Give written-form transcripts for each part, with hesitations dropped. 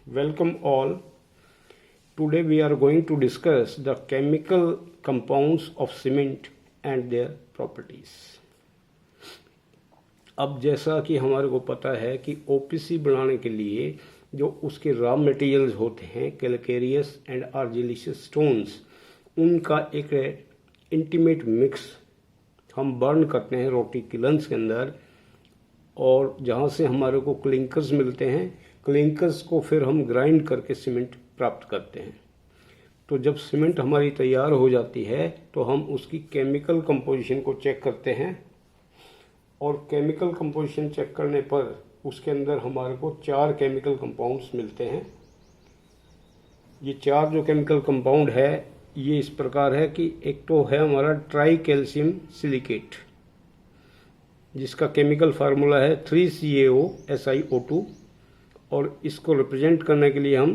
Welcome all. Today we are going to discuss the chemical compounds of cement and their properties. अब जैसा कि हमारे को पता है कि OPC बनाने के लिए जो उसके रॉ मटेरियल्स होते हैं कैल्केरियस एंड आर्जिलिशियस स्टोन्स, उनका एक इंटीमेट मिक्स हम बर्न करते हैं रोटी किलन्स के अंदर, और जहाँ से हमारे को क्लिंकर्स मिलते हैं, क्लिंकर्स को फिर हम ग्राइंड करके सीमेंट प्राप्त करते हैं। तो जब सीमेंट हमारी तैयार हो जाती है तो हम उसकी केमिकल कंपोजिशन को चेक करते हैं, और केमिकल कंपोजिशन चेक करने पर उसके अंदर हमारे को 4 केमिकल कंपाउंड्स मिलते हैं। ये 4 जो केमिकल कंपाउंड है ये इस प्रकार है कि एक तो है हमारा ट्राई कैल्शियम सिलिकेट, जिसका केमिकल फार्मूला है 3CaO SiO2, और इसको रिप्रेजेंट करने के लिए हम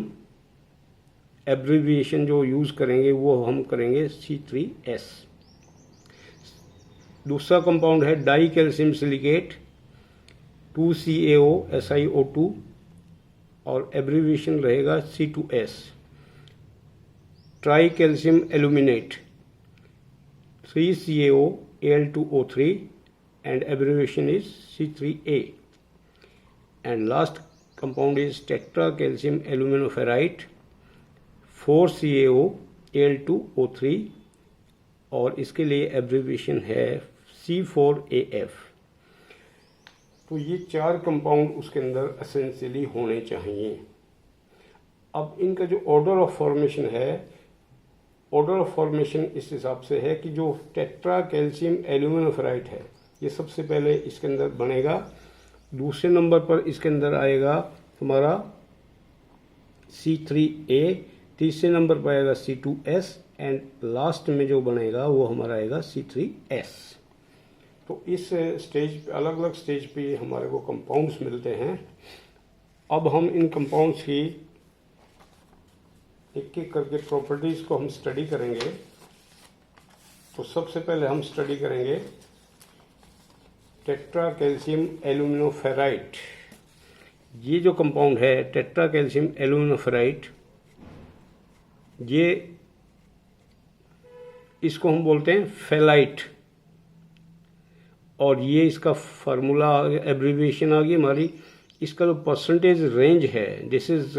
एब्रिविएशन जो यूज़ करेंगे वो हम करेंगे C3S। दूसरा कंपाउंड है die calcium silicate 2CaO SiO2, और एब्रिविएशन रहेगा C2S। Try calcium aluminate 3CaO Al2O3, and abbreviation is C3A. And last compound is tetra calcium aluminoferrite 4CaO Al2O3, और इसके लिए एब्रिविएशन है C4AF। तो ये 4 कंपाउंड उसके अंदर एसेंशियली होने चाहिए। अब इनका जो ऑर्डर ऑफ फॉर्मेशन है, ऑर्डर ऑफ फॉर्मेशन इस हिसाब से है कि जो टेट्रा कैल्शियम एल्यूमिनोफेराइट है ये सबसे पहले इसके अंदर बनेगा, दूसरे नंबर पर इसके अंदर आएगा हमारा C3A, तीसरे नंबर पर आएगा C2S, एंड लास्ट में जो बनेगा वो हमारा आएगा C3S। तो इस स्टेज पे, अलग अलग स्टेज पे हमारे को कंपाउंड्स मिलते हैं। अब हम इन कंपाउंड्स की एक एक करके प्रॉपर्टीज़ को हम स्टडी करेंगे। तो सबसे पहले हम स्टडी करेंगे टेट्रा कैल्शियम एल्यूमिनोफेराइट। ये जो कंपाउंड है टेट्रा कैल्शियम एल्यूमिनोफेराइट, ये इसको हम बोलते हैं फेलाइट, और ये इसका फार्मूला एब्रीविएशन आ गई हमारी। इसका जो परसेंटेज रेंज है दिस इज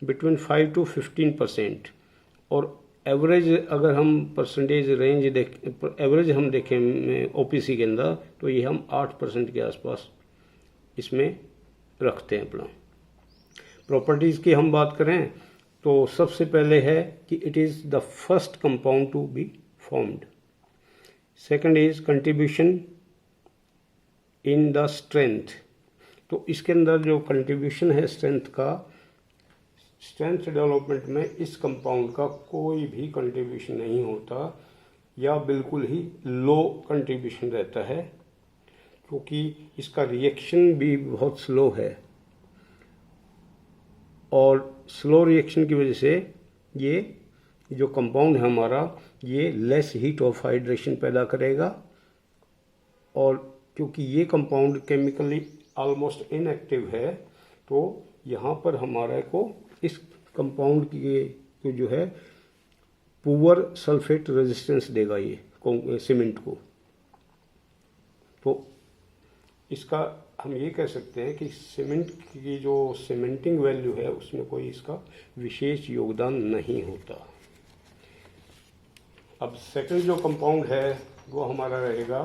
बिटवीन 5 to 15%, और एवरेज अगर हम परसेंटेज रेंज एवरेज हम देखें OPC के अंदर तो ये हम 8% के आसपास इसमें रखते हैं। अपना प्रॉपर्टीज़ की हम बात करें तो सबसे पहले है कि it is the first compound to be formed. Second is contribution in the strength. तो इसके अंदर जो कंट्रीब्यूशन है स्ट्रेंथ का, स्ट्रेंथ डेवलपमेंट में इस कंपाउंड का कोई भी कंट्रीब्यूशन नहीं होता, या बिल्कुल ही लो कंट्रीब्यूशन रहता है, क्योंकि इसका रिएक्शन भी बहुत स्लो है, और स्लो रिएक्शन की वजह से ये जो कंपाउंड है हमारा ये लेस हीट ऑफ हाइड्रेशन पैदा करेगा, और क्योंकि ये कंपाउंड केमिकली ऑलमोस्ट इनएक्टिव है तो यहाँ पर हमारे को इस कंपाउंड की जो है पुअर सल्फेट रेजिस्टेंस देगा ये सीमेंट को। तो इसका हम ये कह सकते हैं कि सीमेंट की जो सीमेंटिंग वैल्यू है उसमें कोई इसका विशेष योगदान नहीं होता। अब सेकंड जो कंपाउंड है वो हमारा रहेगा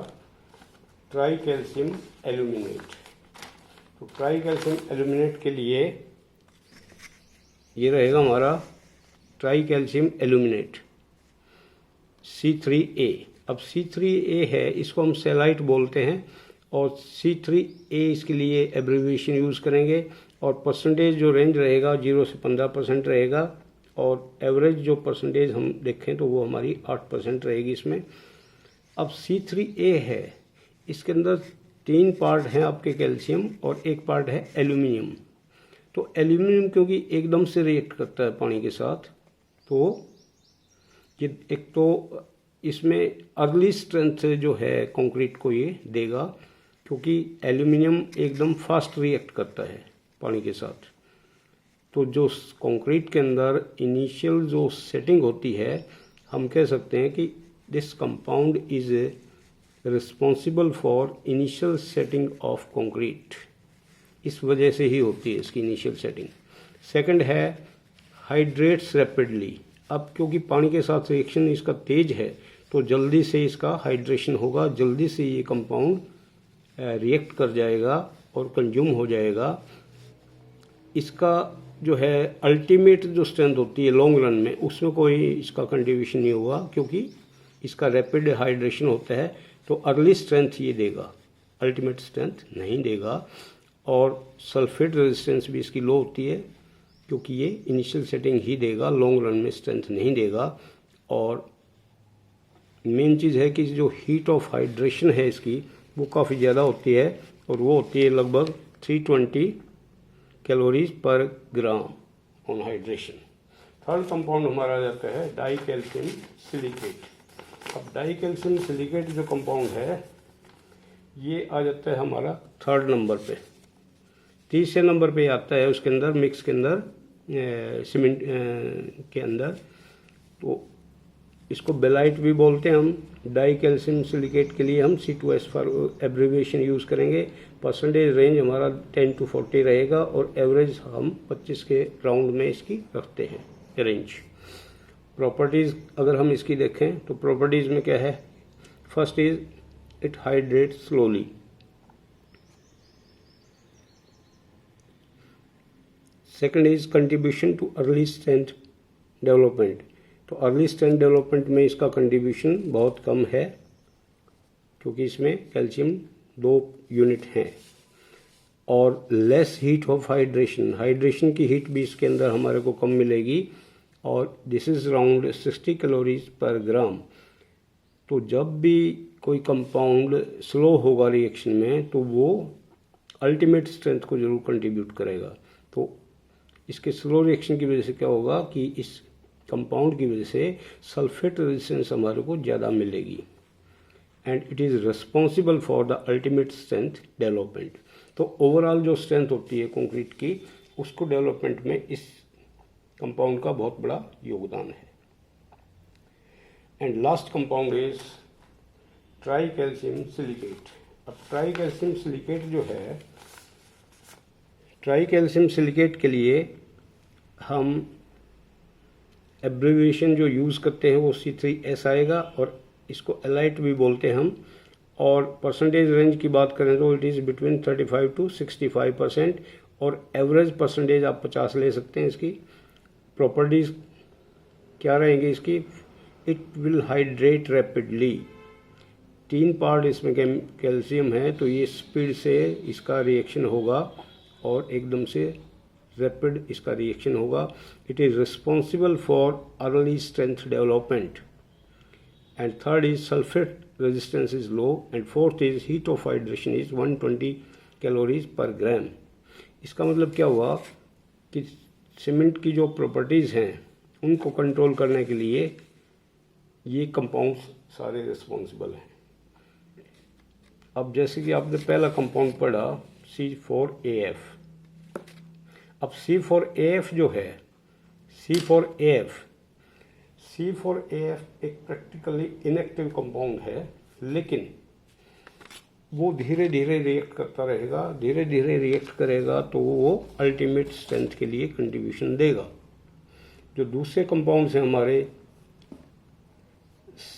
ट्राई कैल्शियम एल्यूमिनेट। तो ट्राई कैल्शियम एल्यूमिनेट के लिए ये रहेगा हमारा ट्राई कैल्शियम एल्यूमिनेट C3A। अब C3A है, इसको हम सेलाइट बोलते हैं, और C3A इसके लिए एब्रीविएशन यूज़ करेंगे, और परसेंटेज जो रेंज रहेगा 0 से 15% रहेगा, और एवरेज जो परसेंटेज हम देखें तो वो हमारी 8% रहेगी इसमें। अब C3A है, इसके अंदर 3 पार्ट हैं आपके कैल्शियम और 1 पार्ट है एल्यूमिनियम। तो एल्यूमिनियम क्योंकि एकदम से रिएक्ट करता है पानी के साथ, तो ये एक तो इसमें अर्ली स्ट्रेंथ जो है कंक्रीट को ये देगा, क्योंकि एल्यूमिनियम एकदम फास्ट रिएक्ट करता है पानी के साथ। तो जो कंक्रीट के अंदर इनिशियल जो सेटिंग होती है, हम कह सकते हैं कि this compound is responsible for initial setting of concrete. इस वजह से ही होती है इसकी इनिशियल सेटिंग। सेकंड है हाइड्रेट्स रैपिडली। अब क्योंकि पानी के साथ रिएक्शन इसका तेज है तो जल्दी से इसका हाइड्रेशन होगा, जल्दी से ये कंपाउंड रिएक्ट कर जाएगा और कंज्यूम हो जाएगा। इसका जो है अल्टीमेट जो स्ट्रेंथ होती है लॉन्ग रन में, उसमें कोई इसका कंट्रीब्यूशन नहीं होगा क्योंकि इसका रैपिड हाइड्रेशन होता है, तो अर्ली स्ट्रेंथ ये देगा, अल्टीमेट स्ट्रेंथ नहीं देगा। और सल्फेट रेजिस्टेंस भी इसकी लो होती है क्योंकि ये इनिशियल सेटिंग ही देगा, लॉन्ग रन में स्ट्रेंथ नहीं देगा। और मेन चीज़ है कि जो हीट ऑफ हाइड्रेशन है इसकी वो काफ़ी ज़्यादा होती है और वो होती है लगभग 320 calories per gram on hydration. Third compound हमारा आ जाता है डाई कैल्शियम सिलिकेट। अब डाई कैल्शियम सिलिकेट जो कंपाउंड है ये आ जाता है हमारा थर्ड नंबर पे। तीसरे नंबर पे आता है उसके अंदर मिक्स के अंदर सीमेंट के अंदर, तो इसको बेलाइट भी बोलते हैं हम। डाई कैल्शियम सिलिकेट के लिए हम C2S फॉर एब्रीविएशन यूज़ करेंगे। परसेंटेज रेंज हमारा 10 to 40 रहेगा और एवरेज हम 25 के राउंड में इसकी रखते हैं रेंज। प्रॉपर्टीज़ अगर हम इसकी देखें तो प्रॉपर्टीज़ में क्या है, first is it hydrate slowly, second is contribution too early strength development. तो अर्ली स्ट्रेंथ डेवलपमेंट में इसका कंट्रीब्यूशन बहुत कम है क्योंकि इसमें कैल्शियम 2 यूनिट हैं। और less heat of hydration, hydration की हीट भी इसके अंदर हमारे को कम मिलेगी और this is around 60 calories per ग्राम। तो जब भी कोई कंपाउंड स्लो होगा रिएक्शन में तो वो अल्टीमेट स्ट्रेंथ को जरूर कंट्रीब्यूट करेगा। तो इसके स्लो रिएक्शन की वजह से क्या होगा कि इस कंपाउंड की वजह से सल्फेट रेजिस्टेंस हमारे को ज़्यादा मिलेगी and it is responsible for the ultimate strength development. तो ओवरऑल जो स्ट्रेंथ होती है कंक्रीट की उसको डेवलपमेंट में इस कंपाउंड का बहुत बड़ा योगदान है। And last compound is try calcium silicate. अब ट्राई कैल्शियम सिलिकेट जो है, ट्राई कैल्शियम सिलिकेट के लिए हम एब्रीविएशन जो यूज़ करते हैं वो C3S आएगा और इसको एलाइट भी बोलते हैं हम। और परसेंटेज रेंज की बात करें तो इट इज़ बिटवीन 35 to 65% और एवरेज परसेंटेज आप 50 ले सकते हैं। इसकी प्रॉपर्टीज़ क्या रहेंगी इसकी, it will hydrate rapidly. 3 part इसमें कैल्शियम है तो ये स्पीड से इसका रिएक्शन होगा और एकदम से रैपिड इसका रिएक्शन होगा। It is responsible for early strength development and third is sulphate resistance is low and fourth is heat of hydration is 120 calories per gram. इसका मतलब क्या हुआ कि सीमेंट की जो प्रॉपर्टीज़ हैं उनको कंट्रोल करने के लिए ये कंपाउंड्स सारे रिस्पॉन्सिबल हैं। अब जैसे कि आपने पहला कंपाउंड पढ़ा C4AF। अब C4AF जो है, C4AF एक प्रैक्टिकली इनएक्टिव कंपाउंड है, लेकिन वो धीरे धीरे रिएक्ट करता रहेगा, धीरे धीरे रिएक्ट करेगा तो वो अल्टीमेट स्ट्रेंथ के लिए कंट्रीब्यूशन देगा। जो दूसरे कंपाउंड्स हैं हमारे,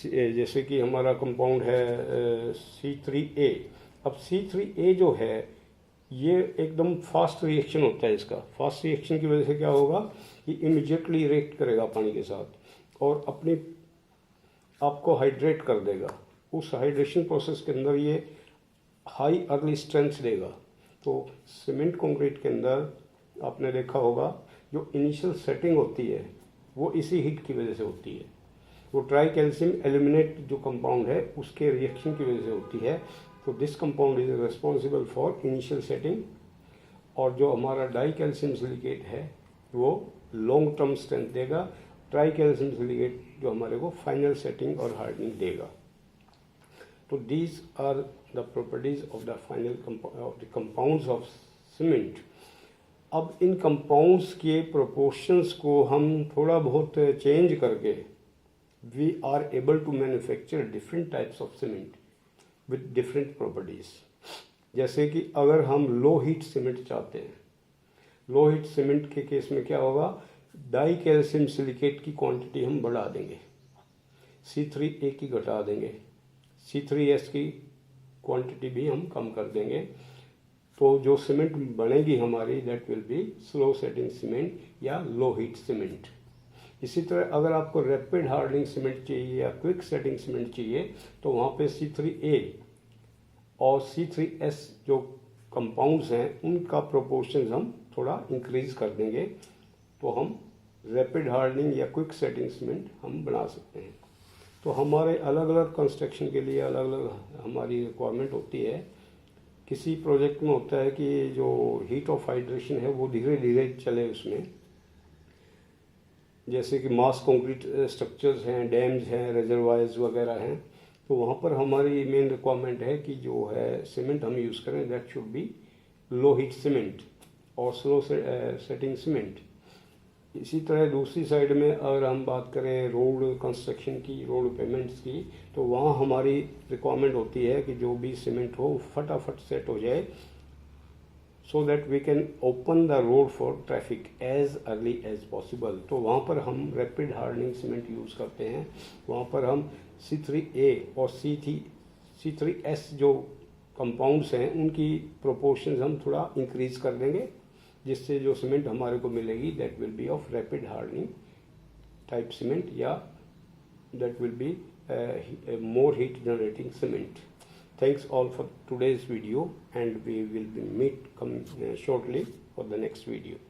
जैसे कि हमारा कंपाउंड है C3A। अब C3A जो है ये एकदम फास्ट रिएक्शन होता है इसका। फास्ट रिएक्शन की वजह से क्या होगा कि इमीडिएटली रिएक्ट करेगा पानी के साथ और अपने आपको हाइड्रेट कर देगा। उस हाइड्रेशन प्रोसेस के अंदर ये हाई अर्ली स्ट्रेंथ देगा। तो सीमेंट कंक्रीट के अंदर आपने देखा होगा जो इनिशियल सेटिंग होती है वो इसी हीट की वजह से होती है। वो ट्राई कैल्शियम एल्यूमिनेट जो कंपाउंड है उसके रिएक्शन की वजह से होती है। तो this compound is responsible for initial setting और जो हमारा डाई कैल्शियम सिलिकेट है वो लॉन्ग टर्म स्ट्रेंथ देगा। ट्राई कैल्शियम सिलिकेट जो हमारे को फाइनल सेटिंग और हार्डनिंग देगा। तो these are the properties of the final of the compounds of cement. अब इन कंपाउंड्स के प्रोपोर्शंस को हम थोड़ा बहुत चेंज करके we are able to manufacture different types of cement with different properties. जैसे कि अगर हम लो हीट सीमेंट चाहते हैं, लो हीट सीमेंट के केस में क्या होगा, डाई कैल्शियम सिलिकेट की क्वांटिटी हम बढ़ा देंगे, C3A की घटा देंगे, C3S की क्वांटिटी भी हम कम कर देंगे, तो जो सीमेंट बनेगी हमारी that will be slow setting cement या लो हीट सीमेंट। इसी तरह अगर आपको रैपिड हार्डनिंग सीमेंट चाहिए या क्विक सेटिंग सीमेंट चाहिए तो वहाँ पे C3A और C3S जो कंपाउंड्स हैं उनका प्रोपोर्शन हम थोड़ा इंक्रीज कर देंगे, तो हम रैपिड हार्डनिंग या क्विक सेटिंग सीमेंट हम बना सकते हैं। तो हमारे अलग अलग कंस्ट्रक्शन के लिए अलग अलग हमारी रिक्वायरमेंट होती है। किसी प्रोजेक्ट में होता है कि जो हीट ऑफ हाइड्रेशन है वो धीरे धीरे चले उसमें, जैसे कि मास कंक्रीट स्ट्रक्चर्स हैं, डैम्स हैं, रिजर्वायर्स वगैरह हैं, तो वहाँ पर हमारी मेन रिक्वायरमेंट है कि जो है सीमेंट हम यूज़ करें that should be low heat cement और स्लो सेटिंग सीमेंट। इसी तरह दूसरी साइड में अगर हम बात करें रोड कंस्ट्रक्शन की, रोड पेमेंट्स की, तो वहाँ हमारी रिक्वायरमेंट होती है कि जो भी सीमेंट हो फटाफट सेट हो जाए, so that we can open the road for traffic as early as possible. तो वहाँ पर हम रैपिड हार्डनिंग सीमेंट यूज़ करते हैं। वहाँ पर हम C3A और C3S जो कंपाउंड्स हैं उनकी प्रोपोर्शंस हम थोड़ा इंक्रीज कर देंगे, जिससे जो सीमेंट हमारे को मिलेगी that will be of rapid hardening type cement या that will be more heat generating cement. Thanks all for today's video and we will be meet shortly for the next video.